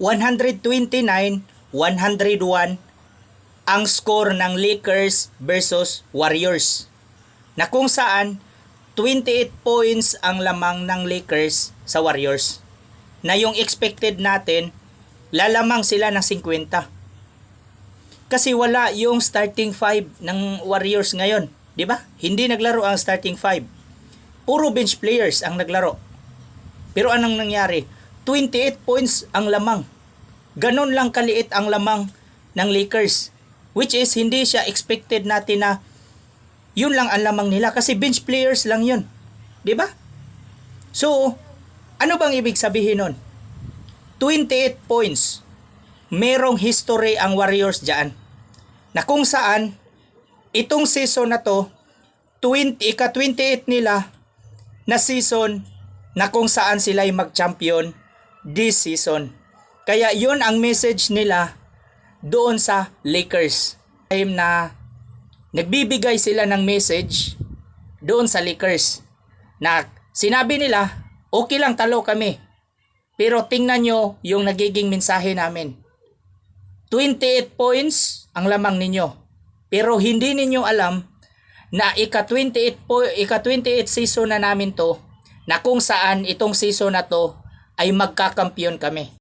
129-101 ang score ng Lakers versus Warriors. Na kung saan 28 points ang lamang ng Lakers sa Warriors. Na yung expected natin, lalamang sila ng 50. Kasi wala yung starting 5 ng Warriors ngayon, 'di ba? Hindi naglaro ang starting 5. Puro bench players ang naglaro. Pero anong nangyari? 28 points ang lamang. Ganon lang kaliit ang lamang ng Lakers. Which is hindi siya expected natin na yun lang ang lamang nila kasi bench players lang yun. 'Di ba? So, ano bang ibig sabihin nun? 28 points. Merong history ang Warriors diyan. Na kung saan itong season na to, ika-28 nila na season na kung saan sila ay mag-champion this season. Kaya yun ang message nila doon sa Lakers. Time na nagbibigay sila ng message doon sa Lakers na sinabi nila, okay lang talo kami. Pero tingnan nyo yung nagiging mensahe namin. 28 points ang lamang ninyo. Pero hindi ninyo alam na ika-28 season na namin to na kung saan itong season na to ay magkakampiyon kami.